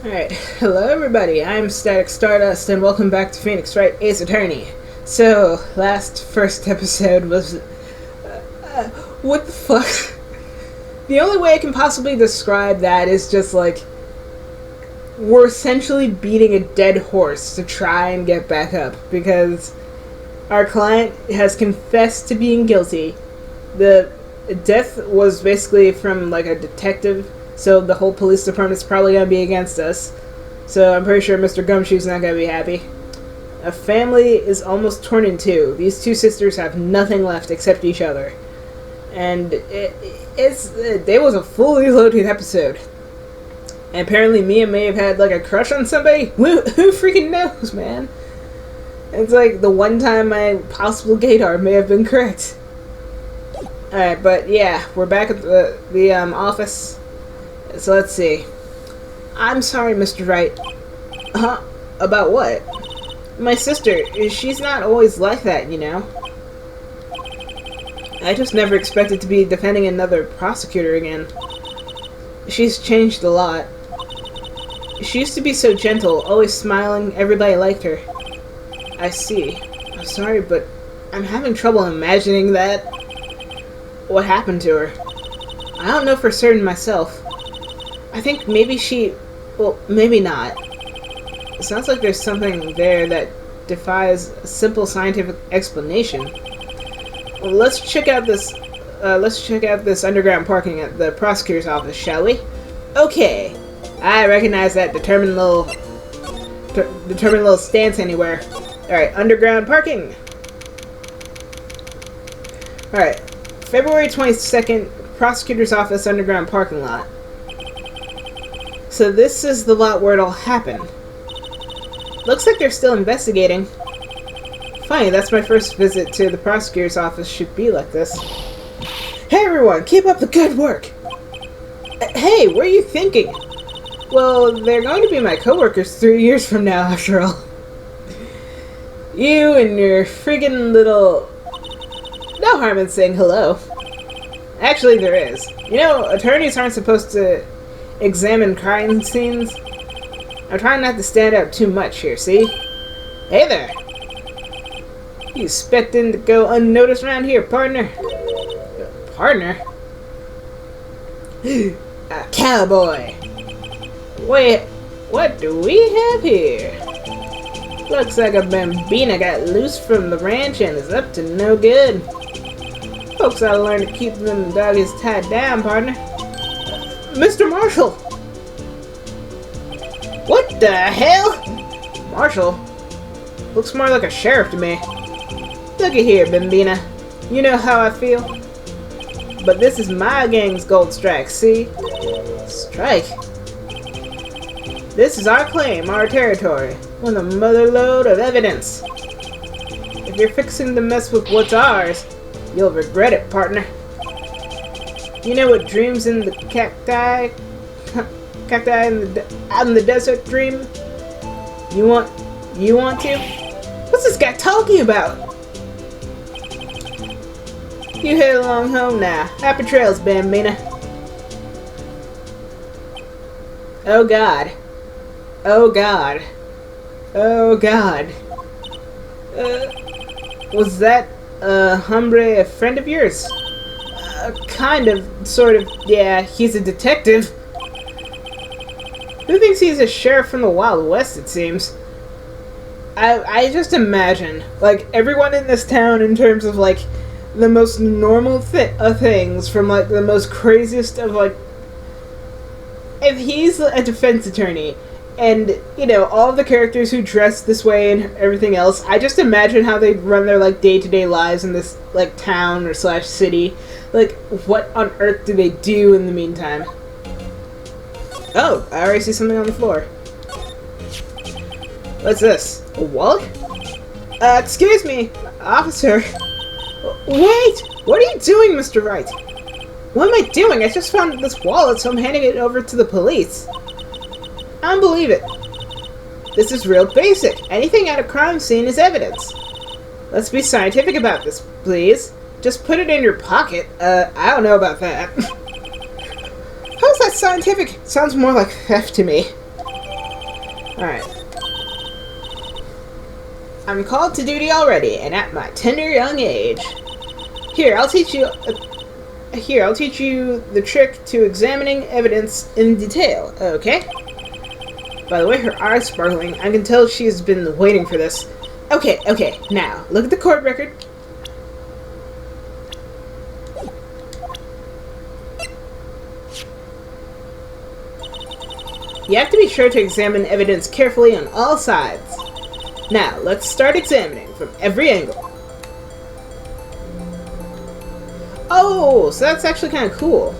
Alright, hello everybody, I'm Static Stardust, and welcome back to Phoenix Wright Ace Attorney. So, first episode was... what the fuck? The only way I can possibly describe that is just like... we're essentially beating a dead horse to try and get back up, because our client has confessed to being guilty. The death was basically from like a detective, so the whole police department's probably going to be against us. So I'm pretty sure Mr. Gumshoe's not going to be happy. A family is almost torn in two. These two sisters have nothing left except each other. And it was a fully loaded episode. And apparently Mia may have had like a crush on somebody. Who freaking knows, man? It's like the one time my possible gaydar may have been correct. Alright, but yeah, we're back at the office. So let's see. I'm sorry, Mr. Wright. Huh? About what? My sister, she's not always like that, you know. I just never expected to be defending another prosecutor again. She's changed a lot. She used to be so gentle, always smiling, everybody liked her. I see. I'm sorry, but I'm having trouble imagining that. What happened to her? I don't know for certain myself. I think maybe well, maybe not. It sounds like there's something there that defies a simple scientific explanation. Well, let's check out this underground parking at the prosecutor's office, shall we? Okay. I recognize that determined little stance anywhere. Alright, underground parking. Alright. February 22nd, prosecutor's office underground parking lot. So this is the lot where it all happened. Looks like they're still investigating. Funny, that's my first visit to the prosecutor's office should be like this. Hey everyone, keep up the good work! Hey, what are you thinking? Well, they're going to be my coworkers 3 years from now, after all. You and your friggin' little... No harm in saying hello. Actually, there is. You know, attorneys aren't supposed to examine crime scenes. I'm trying not to stand out too much here, see? Hey there! You expecting to go unnoticed around here, partner? Partner? A cowboy! Wait, what do we have here? Looks like a bambina got loose from the ranch and is up to no good. Folks ought to learn to keep them doggies tied down, partner. Mr. Marshall! What the hell? Marshall? Looks more like a sheriff to me. Looky here, Bambina. You know how I feel. But this is my gang's gold strike, see? Strike? This is our claim, our territory, with a motherload of evidence. If you're fixing to mess with what's ours, you'll regret it, partner. You know what dreams in the cacti out in the desert dream? You want to? What's this guy talking about? You head along home now. Happy trails, Bambina. Oh God. Oh God. Oh God. Was that hombre a friend of yours? Kind of, sort of, yeah, he's a detective. Who thinks he's a sheriff from the Wild West, it seems? I just imagine, like, everyone in this town in terms of, like, the most normal things from, like, the most craziest of, like... If he's a defense attorney, and, you know, all the characters who dress this way and everything else, I just imagine how they run their, like, day-to-day lives in this, like, town or slash city. Like, what on earth do they do in the meantime? Oh, I already see something on the floor. What's this? A wallet? Excuse me, officer. Wait! What are you doing, Mr. Wright? What am I doing? I just found this wallet, so I'm handing it over to the police. I don't believe it. This is real basic. Anything at a crime scene is evidence. Let's be scientific about this, please. Just put it in your pocket. I don't know about that. How's that scientific? Sounds more like theft to me. Alright. I'm called to duty already, and at my tender young age. Here, I'll teach you the trick to examining evidence in detail, okay? By the way, her eyes sparkling. I can tell she has been waiting for this. Okay, now, look at the court record. You have to be sure to examine evidence carefully on all sides. Now, let's start examining from every angle. Oh, so that's actually kind of cool.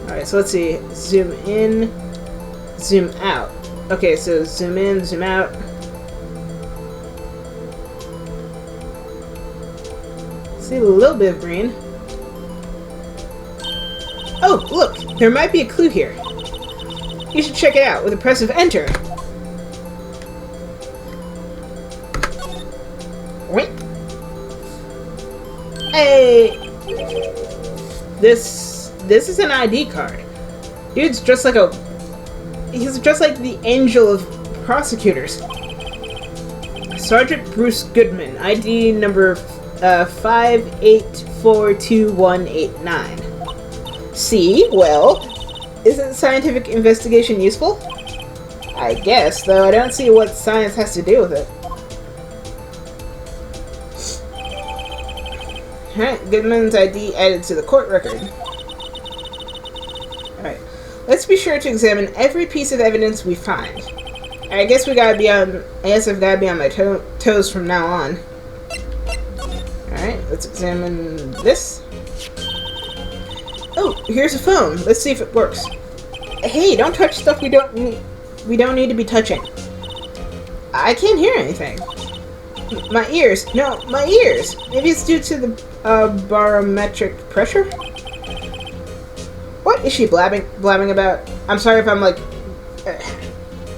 Alright, so let's see. Zoom in, zoom out. Okay, so zoom in, zoom out. See a little bit of green. Oh, look! There might be a clue here. You should check it out with a press of enter. Wait. Hey! This is an ID card. Dude's dressed like a... He's dressed like the angel of prosecutors. Sergeant Bruce Goodman, ID number 5842189. See? Well, isn't scientific investigation useful? I guess, though I don't see what science has to do with it. Alright, Goodman's ID added to the court record. Alright, let's be sure to examine every piece of evidence we find. I guess I've gotta be on my toes from now on. Alright, let's examine this. Oh, here's a phone. Let's see if it works. Hey, don't touch stuff we don't need to be touching. I can't hear anything. My ears. No, my ears. Maybe it's due to the barometric pressure? What is she blabbing about? I'm sorry if I'm like...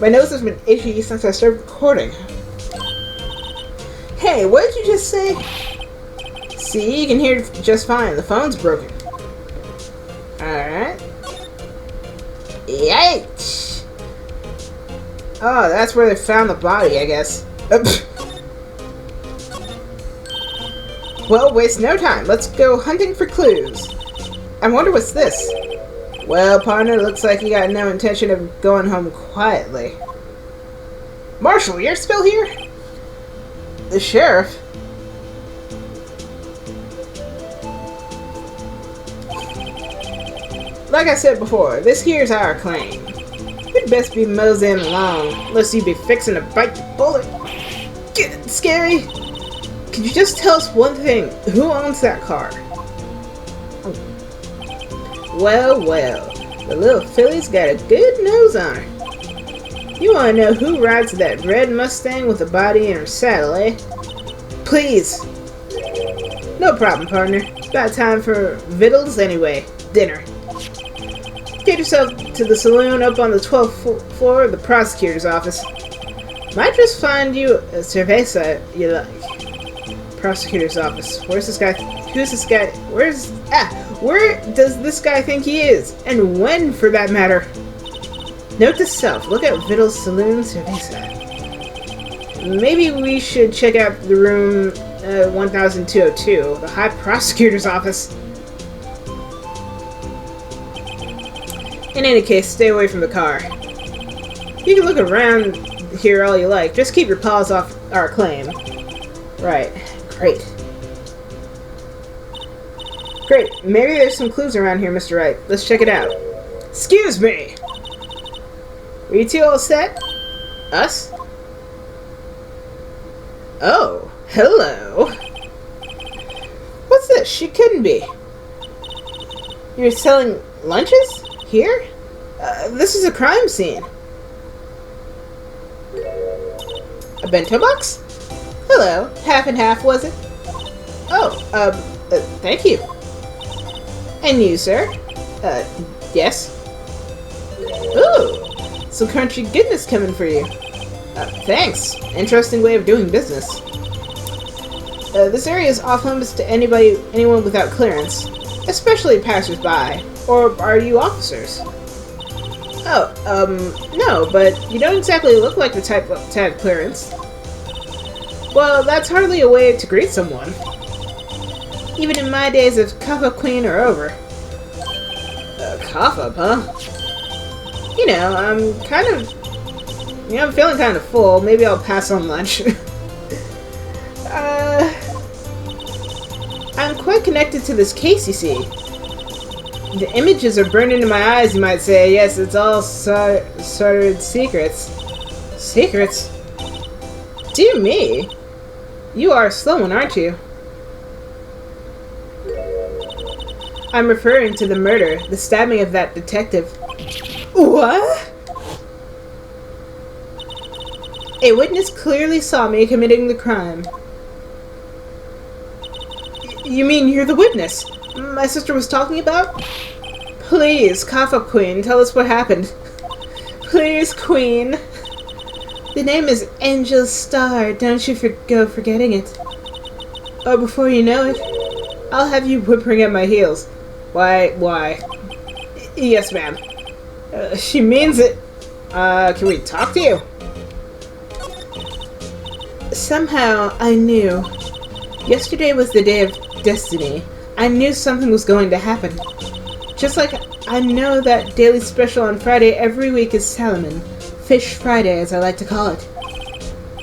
my nose has been itchy since I started recording. Hey, what did you just say? See, you can hear it just fine. The phone's broken. Alright. Yikes! Oh, that's where they found the body, I guess. Well, waste no time. Let's go hunting for clues. I wonder what's this. Well, partner, looks like you got no intention of going home quietly. Marshal, you're still here? The sheriff? Like I said before, this here's our claim. You'd best be moseying along, unless you be fixing to bite the bullet. Get it, Scary? Could you just tell us one thing? Who owns that car? Oh. Well, the little filly's got a good nose on her. You want to know who rides that red Mustang with a body in her saddle, eh? Please. No problem, partner. About time for victuals anyway. Dinner. Get yourself to the saloon up on the 12th floor of the prosecutor's office. Might just find you a cerveza you like. Prosecutor's office. Where's this guy? Who's this guy? Where does this guy think he is? And when, for that matter? Note to self, look at Vittle's Saloon Cerveza. Maybe we should check out the room 1202, the High Prosecutor's office. In any case, stay away from the car. You can look around here all you like, just keep your paws off our claim. Right. Great. Maybe there's some clues around here, Mr. Wright. Let's check it out. Excuse me! Are you two all set? Us? Oh, hello. What's this? She couldn't be. You're selling lunches? Here? This is a crime scene. A bento box? Hello. Half and half, was it? Oh, thank you. And you, sir? Yes? Ooh, some crunchy goodness coming for you. Thanks. Interesting way of doing business. This area is off limits to anyone without clearance, especially passers-by. Or are you officers? No, but you don't exactly look like the type to have clearance. Well, that's hardly a way to greet someone. Even in my days of cough-up queen are over. Cough-up, huh? You know, I'm feeling kind of full. Maybe I'll pass on lunch. I'm quite connected to this case, you see. The images are burned into my eyes, you might say. Yes, it's all sordid secrets. Secrets? Dear me. You are a slow one, aren't you? I'm referring to the murder, the stabbing of that detective. What? A witness clearly saw me committing the crime. You mean you're the witness my sister was talking about? Please, cough-up queen, tell us what happened. Please, queen. The name is Angel Star, don't you go forgetting it. Or before you know it, I'll have you whimpering at my heels. Why? Yes, ma'am. She means it. Can we talk to you? Somehow, I knew. Yesterday was the day of destiny. I knew something was going to happen. Just like I know that daily special on Friday every week is salmon. Fish Friday, as I like to call it.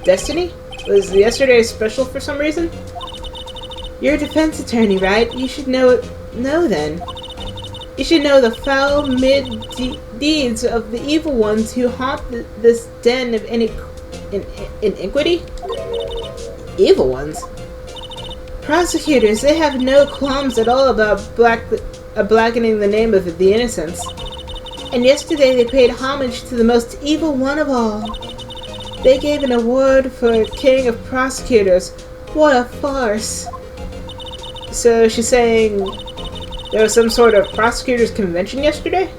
Destiny? Was yesterday special for some reason? You're a defense attorney, right? You should know then. You should know the foul deeds of the evil ones who haunt this den of iniquity? Evil ones? Prosecutors, they have no qualms at all about blackening the name of the innocents. And yesterday they paid homage to the most evil one of all. They gave an award for King of Prosecutors. What a farce. So she's saying there was some sort of prosecutors convention yesterday?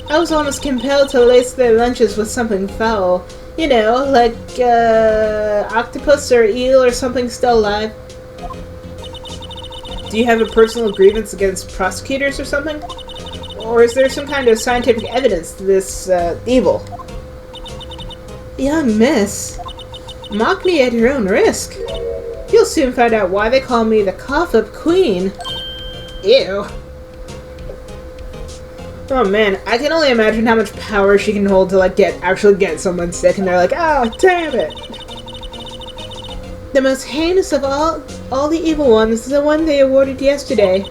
I was almost compelled to lace their lunches with something foul. You know, like octopus or eel or something still alive. Do you have a personal grievance against prosecutors or something? Or is there some kind of scientific evidence to this evil? Young miss, mock me at your own risk. You'll soon find out why they call me the cough-up queen. Ew. Oh man, I can only imagine how much power she can hold to like actually get someone sick and they're like, oh damn it. The most heinous of all the evil ones is the one they awarded yesterday.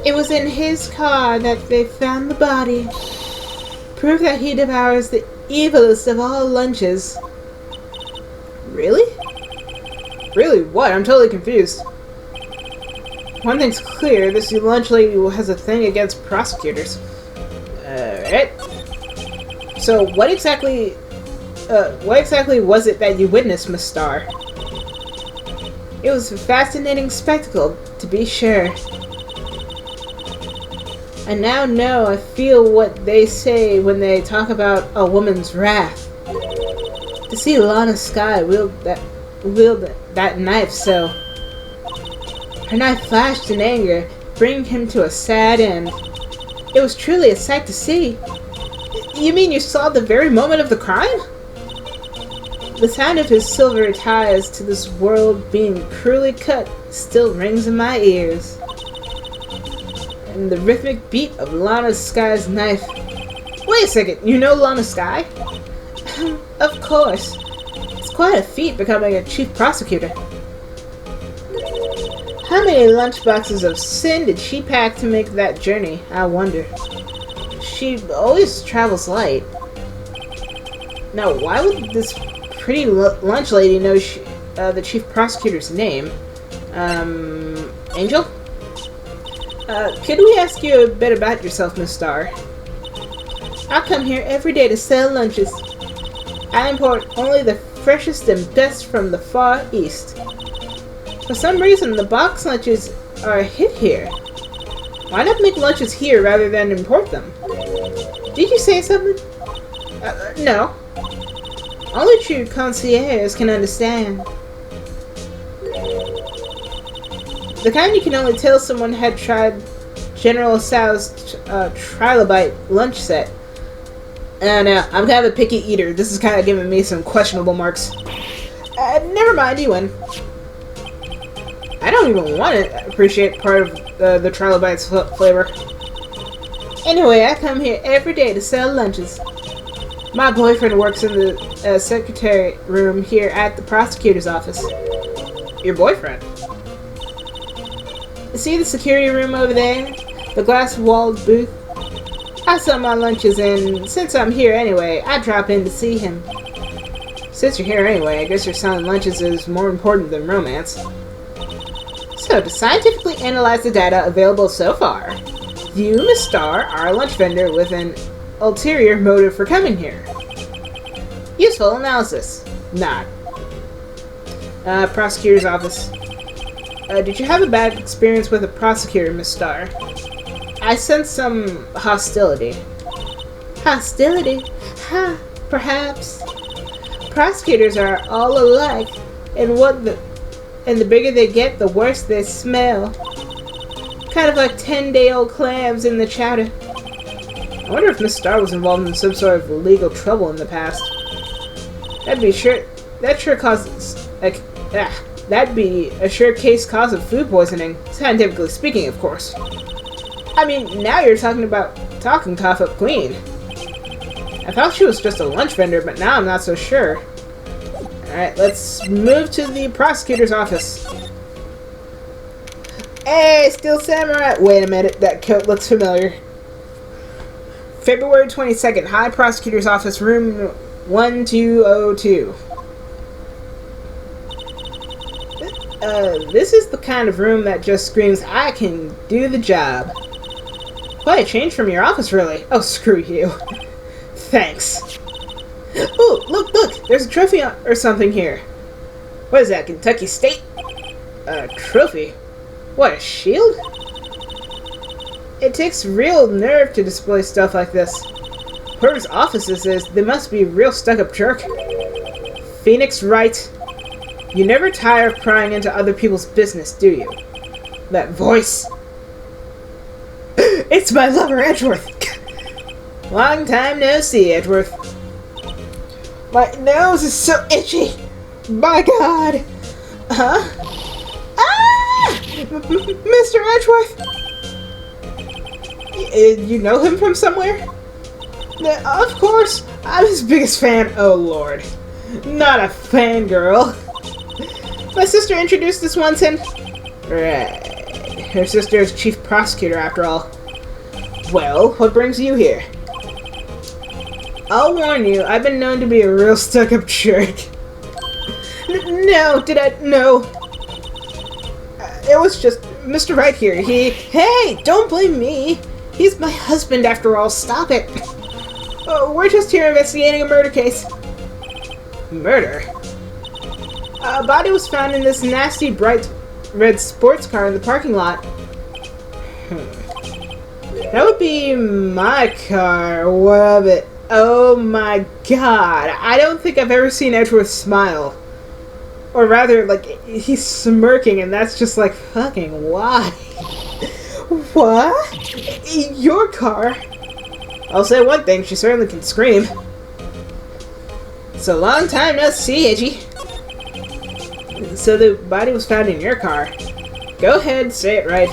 It was in his car that they found the body. Proof that he devours the evilest of all lunches. Really? Really what? I'm totally confused. One thing's clear, this lunch lady has a thing against prosecutors. Alright. So what exactly was it that you witnessed, Miss Starr? It was a fascinating spectacle, to be sure. I now know I feel what they say when they talk about a woman's wrath. To see Lana Skye wield that knife so... Her knife flashed in anger, bringing him to a sad end. It was truly a sight to see. You mean you saw the very moment of the crime? The sound of his silver ties to this world being cruelly cut still rings in my ears. And the rhythmic beat of Lana Skye's knife. Wait a second, you know Lana Skye? Of course. It's quite a feat becoming a chief prosecutor. How many lunchboxes of sin did she pack to make that journey, I wonder? She always travels light. Now, why would this pretty lunch lady know the chief prosecutor's name? Angel? Could we ask you a bit about yourself, Miss Starr? I come here every day to sell lunches. I import only the freshest and best from the Far East. For some reason, the box lunches are a hit here. Why not make lunches here rather than import them? Did you say something? No. Only true concierges can understand. The kind you can only tell someone had tried General Tso's trilobite lunch set. No, I'm kind of a picky eater. This is kind of giving me some questionable marks. Never mind, you win. I don't even want to appreciate part of the trilobite's flavor. Anyway, I come here every day to sell lunches. My boyfriend works in the secretary room here at the prosecutor's office. Your boyfriend? See the security room over there? The glass-walled booth? I sell my lunches, and since I'm here anyway, I drop in to see him. Since you're here anyway, I guess your selling lunches is more important than romance. So, to scientifically analyze the data available so far, you, Miss Starr, are a lunch vendor with an ulterior motive for coming here. Useful analysis. Not. Prosecutor's office. Did you have a bad experience with a prosecutor, Miss Starr? I sense some hostility. Hostility? Ha, perhaps. Prosecutors are all alike, and the bigger they get, the worse they smell. Kind of like 10-day-old clams in the chowder. I wonder if Miss Starr was involved in some sort of legal trouble in the past. That'd be a sure case cause of food poisoning, scientifically speaking, of course. I mean, now you're talking cough up queen. I thought she was just a lunch vendor, but now I'm not so sure. Alright, let's move to the prosecutor's office. Hey, Steel Samurai! Wait a minute, that coat looks familiar. February 22nd, High Prosecutor's Office, room 1202. This is the kind of room that just screams, I can do the job. Quite a change from your office, really. Oh, screw you. Thanks. Oh, look, there's a trophy or something here. What is that, Kentucky State? A trophy? What, a shield? It takes real nerve to display stuff like this. Whoever's office this is, they must be a real stuck-up jerk. Phoenix Wright. You never tire of prying into other people's business, do you? That voice. It's my lover, Edgeworth! Long time no see, Edgeworth. My nose is so itchy! My God! Huh? Ah! Mr. Edgeworth! You know him from somewhere? Of course! I'm his biggest fan. Oh, Lord. Not a fangirl. My sister introduced us once and... Right. Her sister is chief prosecutor, after all. Well, what brings you here? I'll warn you, I've been known to be a real stuck-up jerk. No, no. It was just Mr. Wright here. Hey, don't blame me. He's my husband, after all. Stop it. We're just here investigating a murder case. Murder? A body was found in this nasty bright red sports car in the parking lot. That would be my car. What of it? Oh my God. I don't think I've ever seen Edgeworth smile. Or rather, like, he's smirking and that's just like, fucking why? What? Your car? I'll say one thing, she certainly can scream. It's a long time no see, Edgy. So the body was found in your car. Go ahead, say it right.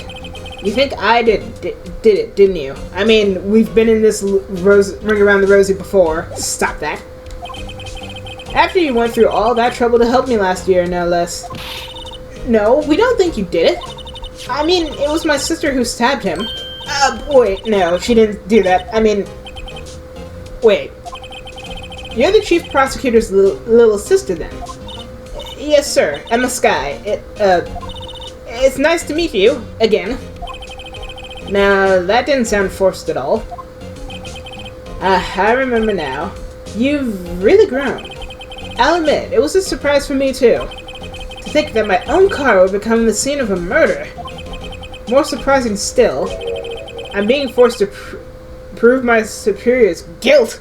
You think I did it, didn't you? I mean, we've been in this ring around the rosy before. Stop that. After you went through all that trouble to help me last year, no less. No, we don't think you did it. I mean, it was my sister who stabbed him. Wait, no, she didn't do that. I mean, wait. You're the chief prosecutor's little sister, then? Yes, sir. Emma Skye. It's nice to meet you, again. Now, that didn't sound forced at all. I remember now. You've really grown. I'll admit, it was a surprise for me, too. To think that my own car would become the scene of a murder. More surprising still, I'm being forced to prove my superior's guilt.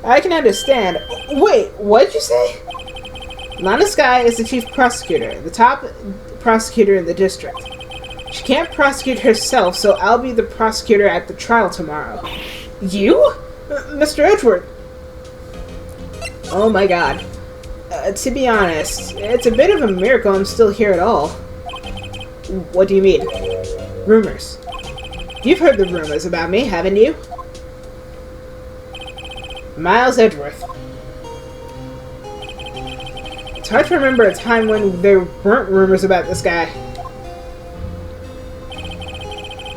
I can understand. Wait, what did you say? Lana Skye is the chief prosecutor, the top prosecutor in the district. She can't prosecute herself, so I'll be the prosecutor at the trial tomorrow. You? Mr. Edgeworth? Oh my god. To be honest, it's a bit of a miracle I'm still here at all. What do you mean? Rumors. You've heard the rumors about me, haven't you? Miles Edgeworth. It's hard to remember a time when there weren't rumors about this guy.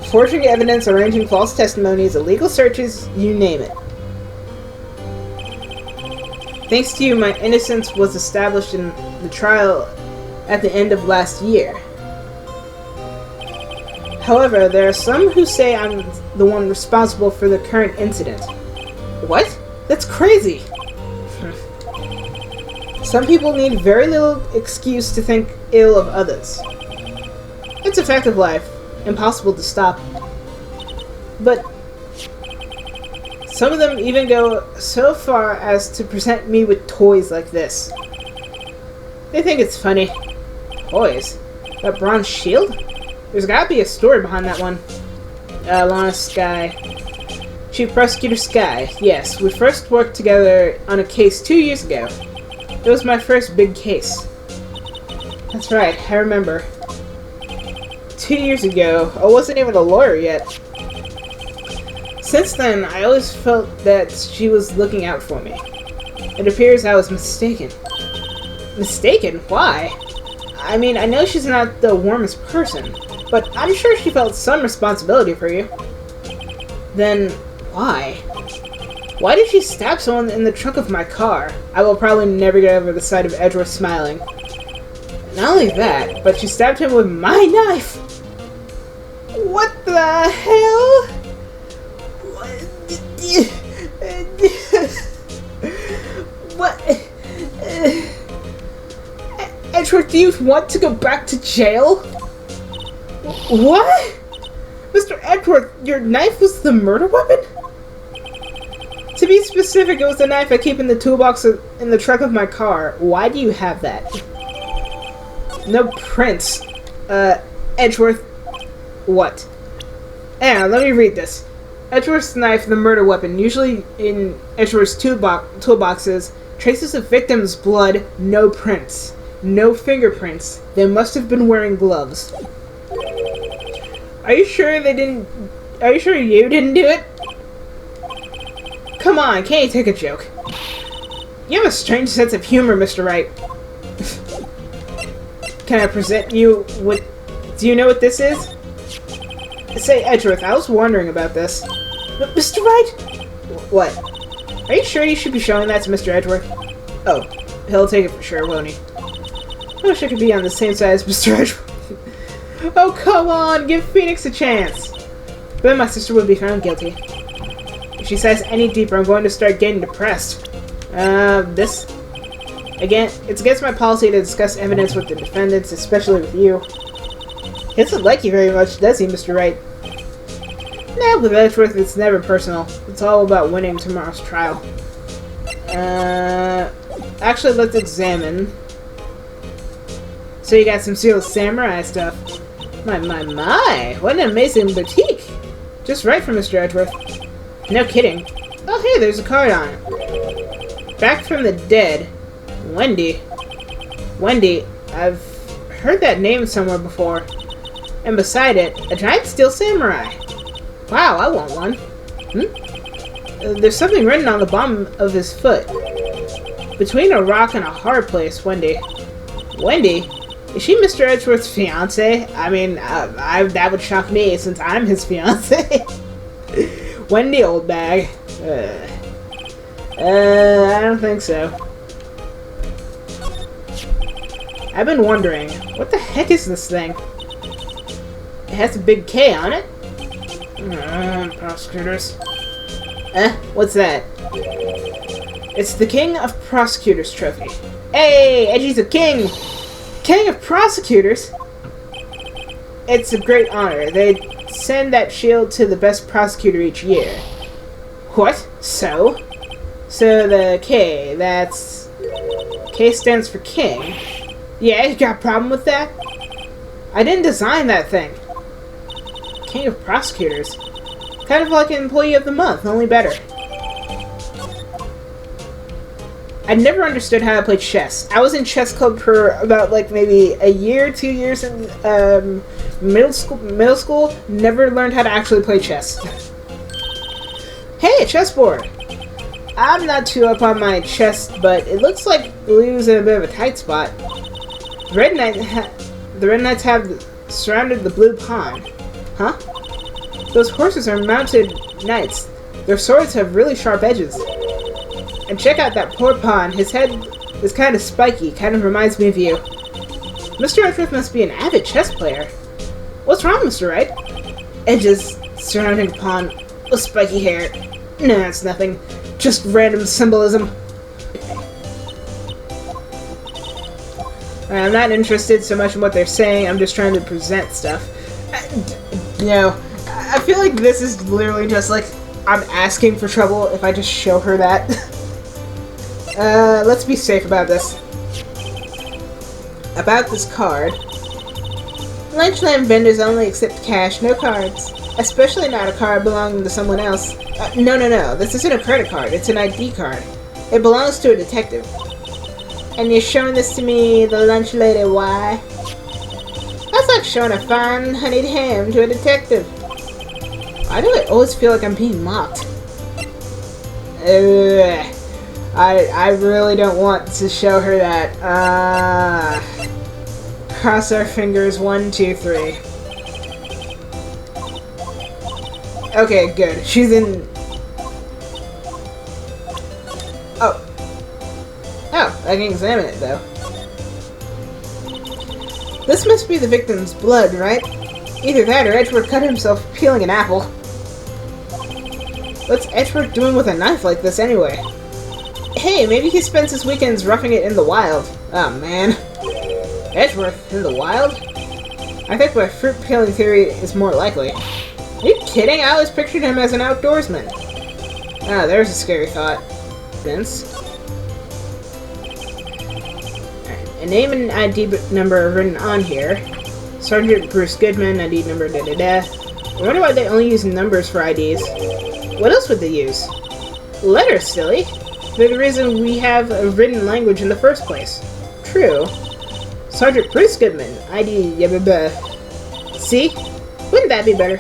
Forging evidence, arranging false testimonies, illegal searches, you name it. Thanks to you, my innocence was established in the trial at the end of last year. However, there are some who say I'm the one responsible for the current incident. What? That's crazy! Some people need very little excuse to think ill of others. It's a fact of life, impossible to stop. But some of them even go so far as to present me with toys like this. They think it's funny. Toys? That bronze shield? There's gotta be a story behind that one. Lana Skye. Chief Prosecutor Skye. Yes, we first worked together on a case 2 years ago. It was my first big case. That's right, I remember. 2 years ago, I wasn't even a lawyer yet. Since then, I always felt that she was looking out for me. It appears I was mistaken. Mistaken? Why? I mean, I know she's not the warmest person, but I'm sure she felt some responsibility for you. Then, why? Why did she stab someone in the trunk of my car? I will probably never get over the sight of Edgeworth smiling. Not only that, but she stabbed him with my knife! What the hell? What? Edgeworth, do you want to go back to jail? What? Mr. Edgeworth, your knife was the murder weapon? To be specific, it was the knife I keep in the toolbox in the trunk of my car. Why do you have that? No prints. Edgeworth. What? Hang on, let me read this. Edgeworth's knife, the murder weapon, usually in Edgeworth's toolboxes, traces of victim's blood, no prints. No fingerprints. They must have been wearing gloves. Are you sure they didn't... Are you sure you didn't do it? Come on, can't you take a joke? You have a strange sense of humor, Mr. Wright. Can I present you with... Do you know what this is? Say, Edgeworth, I was wondering about this. Mr. Wright? What? Are you sure you should be showing that to Mr. Edgeworth? Oh, he'll take it for sure, won't he? I wish I could be on the same side as Mr. Edgeworth. Oh, come on! Give Phoenix a chance! Then my sister would be found guilty. If she says any deeper, I'm going to start getting depressed. This? Again, it's against my policy to discuss evidence with the defendants, especially with you. He doesn't like you very much, does he, Mr. Wright? Nah, with Edgeworth, it's never personal. It's all about winning tomorrow's trial. Actually, let's examine. So you got some Seal Samurai stuff. My, what an amazing boutique. Just right for Mr. Edgeworth. No kidding. Oh, hey, there's a card on it. Back from the dead. Wendy. Wendy, I've heard that name somewhere before. And beside it, a giant steel samurai. Wow, I want one. There's something written on the bottom of his foot. Between a rock and a hard place, Wendy. Wendy? Is she Mr. Edgeworth's fiancé? I mean, that would shock me since I'm his fiancé. Wendy, old bag. I don't think so. I've been wondering, what the heck is this thing? It has a big K on it. Prosecutors. What's that? It's the King of Prosecutors trophy. Hey, Edgy's a king! King of Prosecutors? It's a great honor. They send that shield to the best prosecutor each year. What? So? So the K, that's... K stands for king. Yeah, you got a problem with that? I didn't design that thing. king of prosecutors. Kind of like an employee of the month, only better. I never understood how to play chess. I was in chess club for about like maybe a year, 2 years in middle school. Never learned how to actually play chess. Hey, a chessboard! I'm not too up on my chess, but it looks like Blue's in a bit of a tight spot. The Red Knights have surrounded the blue pawn. Huh? Those horses are mounted knights. Their swords have really sharp edges. And check out that poor pawn. His head is kind of spiky. Kind of reminds me of you. Mr. Edgeworth must be an avid chess player. What's wrong, Mr. Wright? Edges surrounding the pawn with spiky hair. No, it's nothing. Just random symbolism. I'm not interested so much in what they're saying. I'm just trying to present stuff. You know, I feel like this is literally just like I'm asking for trouble if I just show her that. Let's be safe about this. About this card. Lunchland vendors only accept cash, no cards. Especially not a card belonging to someone else. No. This isn't a credit card. It's an ID card. It belongs to a detective. And you're showing this to me, the lunch lady, why? That's like showing a fine honeyed ham to a detective. Why do I always feel like I'm being mocked? I really don't want to show her that. Cross our fingers, 1, 2, 3. Okay, good. She's in... Oh, I can examine it, though. This must be the victim's blood, right? Either that or Edgeworth cut himself peeling an apple. What's Edgeworth doing with a knife like this, anyway? Hey, maybe he spends his weekends roughing it in the wild. Oh, man. Edgeworth in the wild? I think my fruit peeling theory is more likely. Are you kidding? I always pictured him as an outdoorsman. Ah, there's a scary thought. Vince. A name and ID number are written on here. Sergeant Bruce Goodman, ID number da-da-da. I wonder why they only use numbers for IDs. What else would they use? Letters, silly. They're the reason we have a written language in the first place. True. Sergeant Bruce Goodman, ID yabba. See? Wouldn't that be better?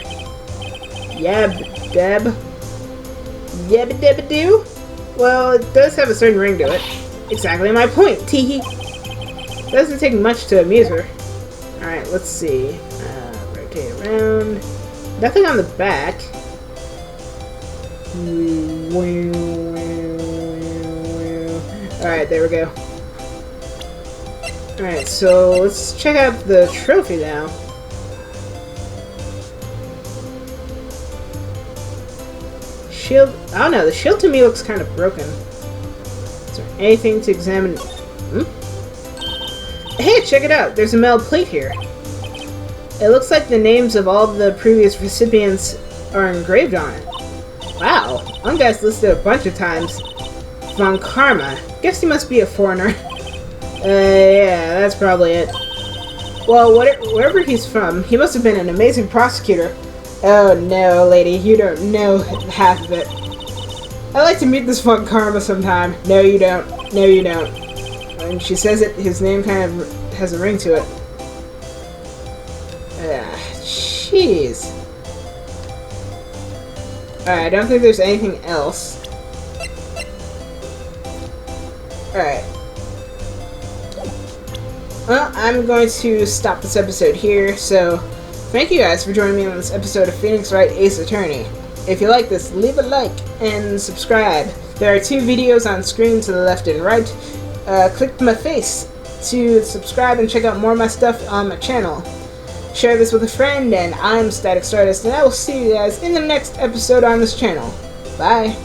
Yab-dab. Yabba-dabba-doo? Well, it does have a certain ring to it. Exactly my point, teehee. Doesn't take much to amuse her. Alright, let's see. Rotate around. Nothing on the back. Alright, there we go. Alright, so let's check out the trophy now. Shield. I don't know, the shield to me looks kind of broken. Is there anything to examine? Hey, check it out! There's a metal plate here. It looks like the names of all the previous recipients are engraved on it. Wow, one guy's listed a bunch of times. Von Karma. Guess he must be a foreigner. Yeah, that's probably it. Well, wherever he's from, he must have been an amazing prosecutor. Oh no, lady, you don't know half of it. I'd like to meet this Von Karma sometime. No, you don't. No, you don't. When she says it, his name kind of has a ring to it. Jeez. Alright, I don't think there's anything else. Alright. Well, I'm going to stop this episode here, so thank you guys for joining me on this episode of Phoenix Wright Ace Attorney. If you like this, leave a like and subscribe. There are 2 videos on screen to the left and right. Click my face to subscribe and check out more of my stuff on my channel. Share this with a friend, and I'm Static Stardust, and I will see you guys in the next episode on this channel. Bye!